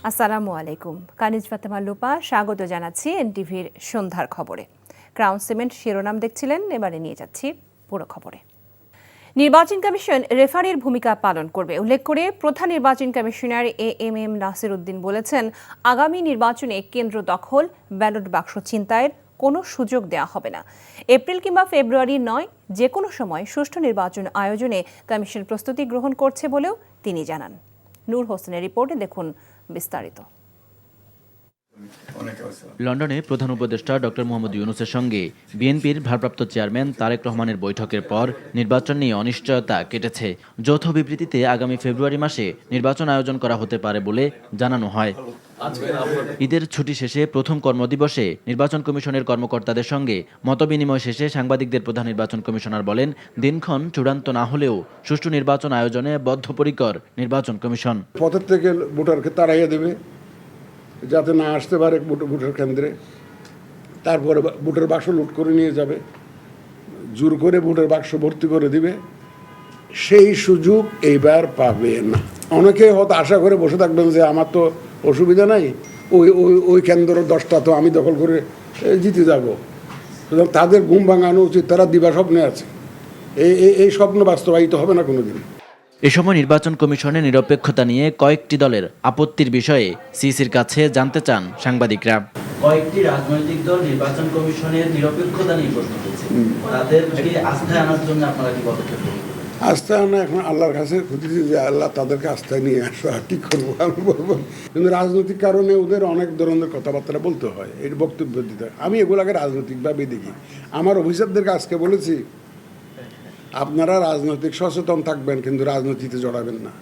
আসসালামু আলাইকুম। কানিজ ফাতেমা লোপা স্বাগত জানাচ্ছি এনটিভির সন্ধ্যার খবরে। ক্রাউন সিমেন্ট শিরোনাম দেখছিলেন, এবারে নিয়ে যাচ্ছি পুরো খবরে। নির্বাচন কমিশন রেফারির ভূমিকা পালন করবে উল্লেখ করে প্রধান নির্বাচন কমিশনার এএমএম নাসির উদ্দিন বলেছেন, আগামী নির্বাচনে কেন্দ্র দখল, ব্যালট বাক্স ছিনতাইয়ের কোনো সুযোগ দেওয়া হবে না। এপ্রিল কিংবা ফেব্রুয়ারি নয়, যে কোনো সময় সুষ্ঠু নির্বাচন আয়োজনে কমিশন প্রস্তুতি গ্রহণ করছে বলেও তিনি জানান। নূর হোসেনের রিপোর্টে দেখুন বিস্তারিত। লন্ডনে প্রধান উপদেষ্টা ডক্টর মোহাম্মদ ইউনূসের সঙ্গে বিএনপির ভারপ্রাপ্ত চেয়ারম্যান তারেক রহমানের বৈঠকের পর নির্বাচন নিয়ে অনিশ্চয়তা কেটেছে। যৌথ বিবৃতিতে আগামী ফেব্রুয়ারি মাসে নির্বাচন আয়োজন করা হতে পারে বলে জানানো হয়। ঈদের ছুটি শেষে প্রথম কর্মদিবসে নির্বাচন কমিশনের কর্মকর্তাদের সঙ্গে মতবিনিময় শেষে সাংবাদিকদের প্রধান নির্বাচন কমিশনার বলেন, দিনক্ষণ চূড়ান্ত না হলেও সুষ্ঠু নির্বাচন আয়োজনে বদ্ধপরিকর নির্বাচন কমিশন। পথের থেকে ভোটারকে তাড়াইয়া দেবে যাতে না আসতে পারে ভোটার কেন্দ্রে, তারপরে ভোটার বাক্স লুট করে নিয়ে যাবে, জোর করে ভোটার বাক্স ভর্তি করে দিবে। সেই সুযোগ এইবার পাবে না। অনেকে হয়তো আশা করে বসে থাকবেন যে আমার তো অসুবিধা নাই, ওই কেন্দ্র 10টা তো আমি দখল করে জিতে যাব। সুতরাং তাদের ঘুম ভাঙানো উচিত, তারা দিবা স্বপ্নে আছে। এই স্বপ্ন বাস্তবায়িত হবে না কোনোদিন। এ সময় নির্বাচন কমিশনের নিরপেক্ষতা নিয়ে কয়েকটি দলের আপত্তির বিষয়ে সিইসির কাছে জানতে চান সাংবাদিকরা। কয়েকটি রাজনৈতিক দল নির্বাচন কমিশনের নিরপেক্ষতা নিয়ে প্রশ্ন তুলছে, তাদেরকে আস্থায় আনার জন্য আপনারা কি পদক্ষেপ নেবেন? আস্থা আনা এখন আল্লাহর কাছে খুঁজেছি যে আল্লাহ তাদেরকে আস্থায় নিয়ে আসো, আর কি করবো আমি বলবো। কিন্তু রাজনৈতিক কারণে ওদের অনেক ধরনের কথাবার্তা বলতে হয়, এর বক্তব্য দিতে হয়। আমি এগুলাকে রাজনৈতিকভাবে দেখি। আমার অফিসারদেরকে আজকে বলেছি, আপনারা রাজনৈতিক সচেতন থাকবেন, কিন্তু রাজনীতিতে জড়াবেন না।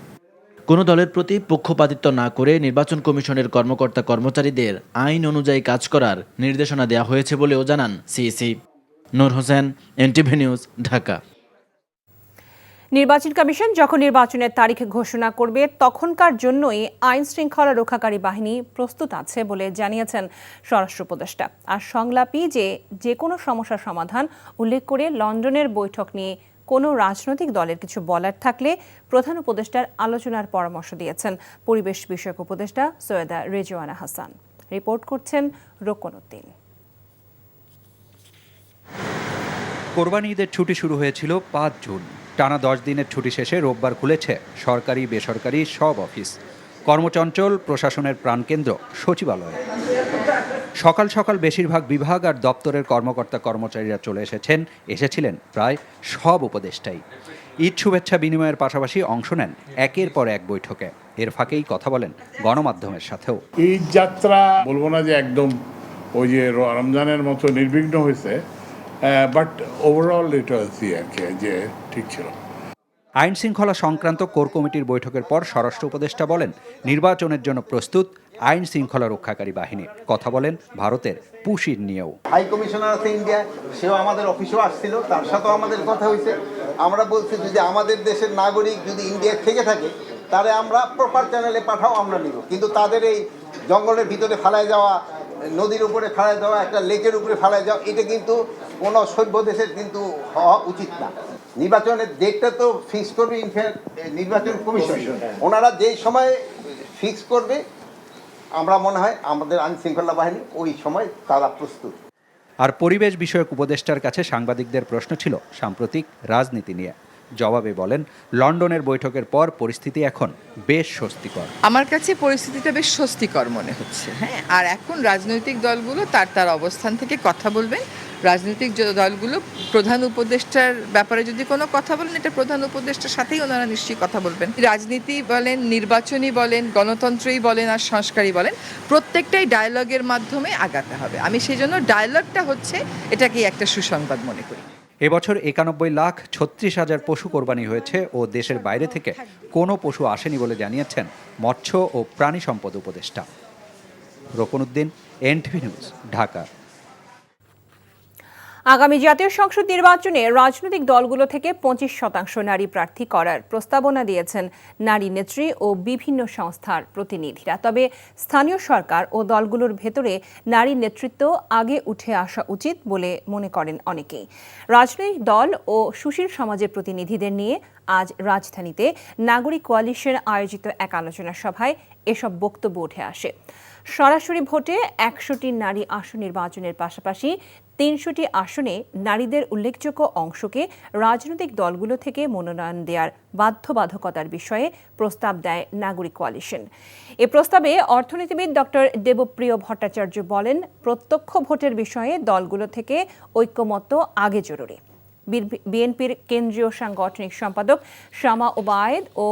কোনো দলের প্রতি পক্ষপাতিত্ব না করে নির্বাচন কমিশনের কর্মকর্তা কর্মচারীদের আইন অনুযায়ী কাজ করার নির্দেশনা দেওয়া হয়েছে বলেও জানান সিইসি। নূর হোসেন, এনটিভি নিউজ, ঢাকা। নির্বাচন কমিশন যখন নির্বাচনের তারিখ ঘোষণা করবে তখনকার জন্যই আইন শৃঙ্খলা রক্ষাকারী বাহিনী প্রস্তুত আছে বলে জানিয়েছেন স্বরাষ্ট্র উপদেষ্টা। আর সংলাপী যে কোনো সমস্যার সমাধান উল্লেখ করে লন্ডনের বৈঠক নিয়ে কোনো রাজনৈতিক দলের কিছু বলার থাকলে প্রধান উপদেষ্টার আলোচনার পরামর্শ দিয়েছেন পরিবেশ বিষয়ক উপদেষ্টা সৈয়দা রেজওয়ানা হাসান। রিপোর্ট করছেন রোকন উদ্দিন। কোরবানি ঈদের ছুটি শুরু হয়েছিল 5 জুন। টানা 10 দিনের ছুটি শেষে রোববার খুলেছে সরকারি বেসরকারি সব অফিস। কর্মচঞ্চল প্রশাসনের প্রাণকেন্দ্র সচিবালয়। সকাল সকাল বেশিরভাগ বিভাগ আর দপ্তরের কর্মকর্তা কর্মচারীরা চলে এসেছিলেন প্রায় সব উপদেষ্টাই। ঈদ শুভেচ্ছা বিনিময়ের পাশাপাশি অংশ নেন একের পর এক বৈঠকে। এর ফাঁকেই কথা বলেন গণমাধ্যমের সাথেও। ঈদ যাত্রা বলবো না যে একদম ওই যে রমজানের মতো নির্বিঘ্ন হয়েছে, বাট ওভারঅল এটা যে ঠিক ছিল। আইন শৃঙ্খলা সংক্রান্ত কোর কমিটির বৈঠকের পর স্বরাষ্ট্র উপদেষ্টা বলেন, নির্বাচনের জন্য প্রস্তুত আইন শৃঙ্খলা রক্ষাকারী বাহিনী। কথা বলেন ভারতের পুশির নিয়েও। হাই কমিশনার আছে ইন্ডিয়া, সেও আমাদের অফিসেও আসছিল, তার সাথেও আমাদের কথা হয়েছে। আমরা বলছি যদি আমাদের দেশের নাগরিক যদি ইন্ডিয়া থেকে থাকে তাহলে আমরা প্রপার চ্যানেলে পাঠাও, আমরা নিব। কিন্তু তাদের এই জঙ্গলের ভিতরে ফেলায় যাওয়া, নদীর উপরে ফেলায় দেওয়া, একটা লেকের উপরে ফেলায় যাওয়া, এটা কিন্তু কোনো সভ্য দেশের কিন্তু হওয়া উচিত না। নির্বাচনের ডেটটা তো ফিক্স করবে নির্বাচন কমিশন। ওনারা যেই সময় ফিক্স করবে, আমরা মনে হয় আমাদের আইন শৃঙ্খলা বাহিনী ওই সময় তারা প্রস্তুত। আর পরিবেশ বিষয়ক উপদেষ্টার কাছে সাংবাদিকদের প্রশ্ন ছিল সাম্প্রতিক রাজনীতি নিয়ে। জবাবে বলেন, লন্ডনের বৈঠকের পর পরিস্থিতি এখন বেশ স্বস্তিকর। আমার কাছে পরিস্থিতিটা বেশ স্বস্তিকর মনে হচ্ছে। হ্যাঁ, আর এখন রাজনৈতিক দলগুলো তার অবস্থান থেকে কথা বলবেন। রাজনৈতিক দলগুলো প্রধান উপদেষ্টার ব্যাপারে যদি কোনো কথা বলেন, এটা প্রধান উপদেষ্টার সাথেই ওনারা নিশ্চয়ই কথা বলবেন। রাজনীতি বলেন, নির্বাচনী বলেন, গণতন্ত্রই বলেন আর সংস্কারই বলেন, প্রত্যেকটাই ডায়ালগের মাধ্যমে আগাতে হবে। আমি সেই জন্য ডায়ালগটা হচ্ছে এটাকে একটা সুসংবাদ মনে করি। এবছর 91,36,000 পশু কোরবানি হয়েছে ও দেশের বাইরে থেকে কোনো পশু আসেনি বলে জানিয়েছেন মৎস্য ও প্রাণী সম্পদ উপদেষ্টা। রোকন উদ্দিন, এনটিভি নিউজ, ঢাকা। আগামী জাতীয় সংসদ নির্বাচনে রাজনৈতিক দলগুলো থেকে 25% নারী প্রার্থী করার প্রস্তাবনা দিয়েছেন নারী নেত্রী ও বিভিন্ন সংস্থার প্রতিনিধিরা। তবে স্থানীয় সরকার ও দলগুলোর ভেতরে নারী নেতৃত্ব আগে উঠে আসা উচিত বলে মনে করেন অনেকেই। রাজনৈতিক দল ও সুশীল সমাজের প্রতিনিধিদের নিয়ে আজ রাজধানীতে নাগরিক কোয়ালিশন আয়োজিত এক আলোচনা সভায় এসব বক্তব্য উঠে আসে। সরাসরি ভোটে 100টি নারী আসন নির্বাচনের পাশাপাশি 300টি আসনে নারীদের উল্লেখযোগ্য অংশকে রাজনৈতিক দলগুলো থেকে মনোনয়ন দেওয়ার বাধ্যবাধকতার বিষয়ে প্রস্তাব দেয় নাগরিক কোয়ালিশন। এ প্রস্তাবে অর্থনীতিবিদ ডক্টর দেবপ্রিয় ভট্টাচার্য বলেন, প্রত্যক্ষ ভোটের বিষয়ে দলগুলো থেকে ঐক্যমত্য আগে জরুরি। বিএনপির কেন্দ্রীয় সাংগঠনিক সম্পাদক শামা ওবায়েদ ও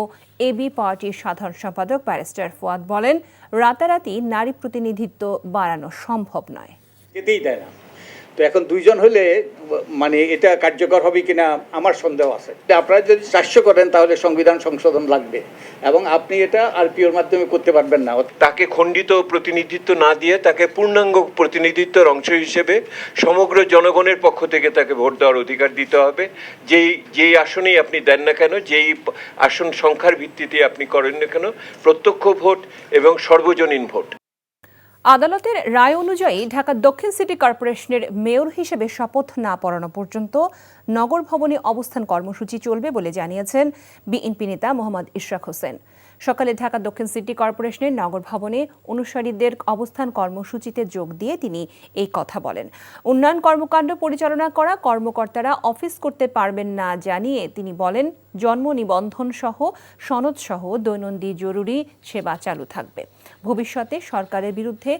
এবি পার্টির সাধারণ সম্পাদক ব্যারিস্টার ফুয়াদ বলেন, রাতারাতি নারী প্রতিনিধিত্ব বাড়ানো সম্ভব নয়। যেতেই দেয় না। তো এখন দুইজন হলে মানে এটা কার্যকর হবে কিনা আমার সন্দেহ আছে। আপনারা যদি 400 করেন তাহলে সংবিধান সংশোধন লাগবে এবং আপনি এটা আরপিওর মাধ্যমে করতে পারবেন না। তাকে খণ্ডিত প্রতিনিধিত্ব না দিয়ে তাকে পূর্ণাঙ্গ প্রতিনিধিত্বের অংশ হিসেবে সমগ্র জনগণের পক্ষ থেকে তাকে ভোট দেওয়ার অধিকার দিতে হবে। যেই আসনেই আপনি দেন না কেন, যেই আসন সংখ্যার ভিত্তিতে আপনি করেন না কেন, প্রত্যক্ষ ভোট এবং সর্বজনীন ভোট। আদালতের রায় অনুযায়ী ঢাকা দক্ষিণ সিটি কর্পোরেশনের মেয়র হিসেবে শপথ না পড়ানো পর্যন্ত নগর ভবনে অবস্থান কর্মসূচি চলবে বলে জানিয়েছেন বিএনপি নেতা মোহাম্মদ ইশরাক হোসেন। সকালে ঢাকা দক্ষিণ সিটি কর্পোরেশনের নগর ভবনে অনুসারীদের অবস্থান কর্মসূচিতে যোগ দিয়ে তিনি এই কথা বলেন। উন্নয়ন কর্মকাণ্ড পরিচালনা করা কর্মকর্তারা অফিস করতে পারবেন না জানিয়ে তিনি বলেন, জন্ম নিবন্ধন সহ সনদ সহ দৈনন্দিন জরুরি সেবা চালু থাকবে। ভবিষ্যতে সরকারের বিরুদ্ধে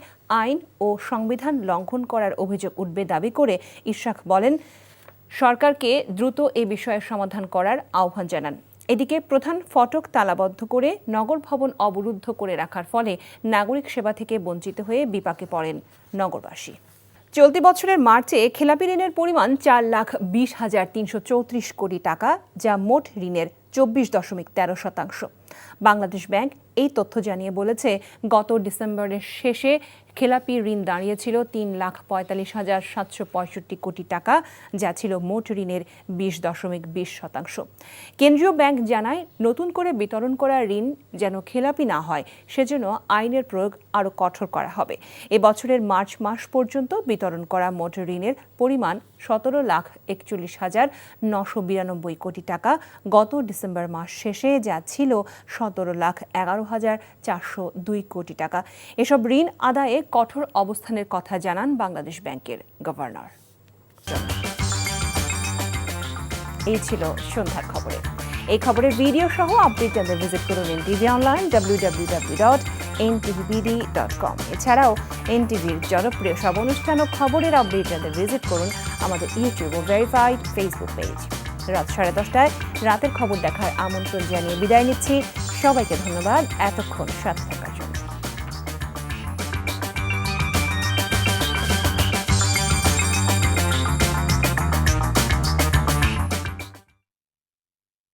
আইন ও সংবিধান লঙ্ঘন করার অভিযোগ উঠবে দাবি করে ইশরাক বলেন, সরকারকে দ্রুত এ বিষয়ে সমাধান করার আহ্বান জানান। এদিকে প্রধান ফটক তালাবদ্ধ করে নগর ভবন অবরুদ্ধ করে রাখার ফলে নাগরিক সেবা থেকে বঞ্চিত হয়ে বিপাকে পড়েন নগরবাসী। চলতি বছরের মার্চে খেলাপি ঋণের পরিমাণ 4,20,334 কোটি টাকা, যা মোট ঋণের 24.13%। বাংলাদেশ ব্যাংক এই তথ্য জানিয়ে বলেছে, গত ডিসেম্বরের শেষে খেলাপি ঋণ দাঁড়িয়েছিল 3,45,765 কোটি টাকা, যা ছিল মোট ঋণের 20.20%। কেন্দ্রীয় ব্যাংক জানায়, নতুন করে বিতরণ করা ঋণ যেন খেলাপি না হয় সেজন্য আইনের প্রয়োগ আরও কঠোর করা হবে। এবছরের মার্চ মাস পর্যন্ত বিতরণ করা মোট ঋণের পরিমাণ 17,41,992 কোটি টাকা, গত ডিসেম্বর মাস শেষে যা ছিল 17,11,402 কোটি টাকা। এসব ঋণ আদায়ে কঠোর অবস্থানের কথা জানান বাংলাদেশ ব্যাংকের গভর্নর। এই ছিল সন্ধ্যার খবরে। এই খবরের ভিডিও সহ আপডেট জানতে ভিজিট করুন এনটিভি অনলাইন www.ntvbd.com। এছাড়াও এনটিভির জনপ্রিয় সব অনুষ্ঠান ও খবরের আপডেট জানতে ভিজিট করুন আমাদের ইউটিউব ও ভেরিফাইড ফেসবুক পেজ। রাত 10:30 রাতের খবর দেখার আমন্ত্রণ জানিয়ে বিদায় নিচ্ছি। সবাইকে ধন্যবাদ এতক্ষণ সাথে থাকার।